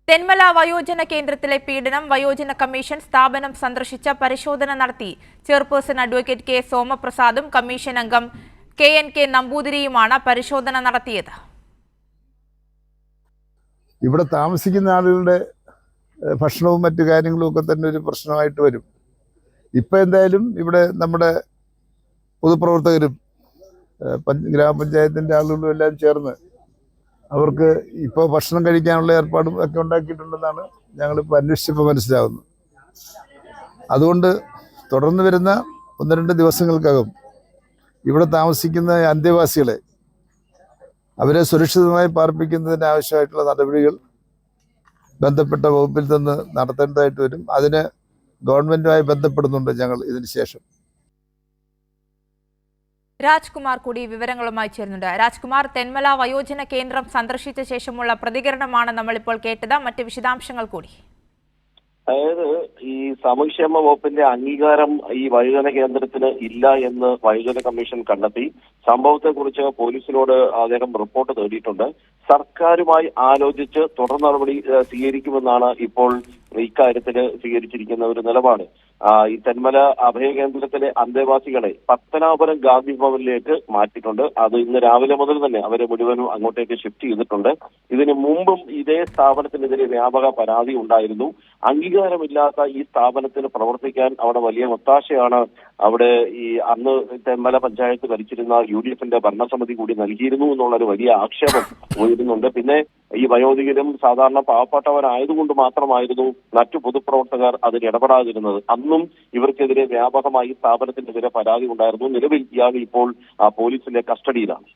തെന്മല വയോജന കേന്ദ്രത്തിലെ പീഡനം വയോജന കമ്മീഷൻ സ്ഥാപനം സന്ദർശിച്ച പരിശോധന നടത്തി. ചെയർപേഴ്സൺ അഡ്വക്കേറ്റ് കെ സോമപ്രസാദും കമ്മീഷൻ അംഗം KNK നമ്പൂതിരിയുമാണ് പരിശോധന നടത്തിയത്. ഇവിടെ താമസിക്കുന്ന ആളുകളുടെ ഭക്ഷണവും മറ്റു കാര്യങ്ങളും ഒക്കെ തന്നെ ഒരു പ്രശ്നമായിട്ട് വരും. ഇപ്പം എന്തായാലും ഇവിടെ നമ്മുടെ പൊതുപ്രവർത്തകരും ഗ്രാമപഞ്ചായത്തിൻ്റെ ആളുകളും എല്ലാം ചേർന്ന് അവർക്ക് ഇപ്പോൾ ഭക്ഷണം കഴിക്കാനുള്ള ഏർപ്പാടും ഒക്കെ ഉണ്ടാക്കിയിട്ടുണ്ടെന്നാണ് ഞങ്ങളിപ്പോൾ അന്വേഷിച്ചപ്പോൾ മനസ്സിലാവുന്നത്. അതുകൊണ്ട് തുടർന്ന് വരുന്ന 1-2 ദിവസങ്ങൾക്കകം ഇവിടെ താമസിക്കുന്ന അന്തേവാസികളെ അവരെ സുരക്ഷിതമായി പാർപ്പിക്കുന്നതിന് ആവശ്യമായിട്ടുള്ള നടപടികൾ ബന്ധപ്പെട്ട വകുപ്പിൽ നിന്ന് നടത്തേണ്ടതായിട്ട് വരും. അതിന് ഗവൺമെൻറ്റുമായി ബന്ധപ്പെടുന്നുണ്ട് ഞങ്ങൾ ഇതിന് ശേഷം. രാജ്കുമാർ കൂടി വിവരങ്ങളുമായി ചേരുന്നുണ്ട്. രാജ്കുമാർ, തെന്മല വയോജന കേന്ദ്രം സന്ദർശിച്ച ശേഷമുള്ള പ്രതികരണമാണ് നമ്മളിപ്പോൾ കേട്ടത്. മറ്റ് വിശദാംശങ്ങൾ കൂടി. അതായത് ഈ സാമൂഹ്യക്ഷേമ വകുപ്പിന്റെ അംഗീകാരം ഈ വയോജന കേന്ദ്രത്തിന് ഇല്ല എന്ന് വയോജന കമ്മീഷൻ കണ്ടെത്തി. സംഭവത്തെക്കുറിച്ച് പോലീസിനോട് അദ്ദേഹം റിപ്പോർട്ട് തേടിയിട്ടുണ്ട്. സർക്കാരുമായി ആലോചിച്ച് തുടർ നടപടി സ്വീകരിക്കുമെന്നാണ് ഇപ്പോൾ ഇക്കാര്യത്തിൽ സ്വീകരിച്ചിരിക്കുന്ന ഒരു നിലപാട്. ഈ തെന്മല അഭയകേന്ദ്രത്തിലെ അന്തേവാസികളെ പത്തനാപുരം ഗാന്ധി ഭവനിലേക്ക് മാറ്റിയിട്ടുണ്ട്. അത് ഇന്ന് രാവിലെ മുതൽ തന്നെ അവരെ മുഴുവനും അങ്ങോട്ടേക്ക് ഷിഫ്റ്റ് ചെയ്തിട്ടുണ്ട്. ഇതിന് മുമ്പും ഇതേ സ്ഥാപനത്തിനെതിരെ വ്യാപക പരാതി ഉണ്ടായിരുന്നു. അംഗീകാരമില്ലാത്ത ഈ സ്ഥാപനത്തിന് പ്രവർത്തിക്കാൻ അവിടെ വലിയ ഒത്താശയാണ് അവിടെ ഈ അന്ന് തെന്മല പഞ്ചായത്ത് ഭരിച്ചിരുന്ന UDFന്റെ ഭരണസമിതി കൂടി നൽകിയിരുന്നു എന്നുള്ളൊരു വലിയ ആക്ഷേപം ഉയരുന്നുണ്ട്. പിന്നെ ഈ വയോധികരും സാധാരണ പാവപ്പെട്ടവരായതുകൊണ്ട് മാത്രമായിരുന്നു മറ്റു പൊതുപ്രവർത്തകർ അതിന് ഇടപെടാതിരുന്നത്. അന്നും ഇവർക്കെതിരെ വ്യാപകമായി സ്ഥാപനത്തിനെതിരെ പരാതി ഉണ്ടായിരുന്നു. നിലവിൽ ഇയാൾ ഇപ്പോൾ പോലീസിന്റെ കസ്റ്റഡിയിലാണ്.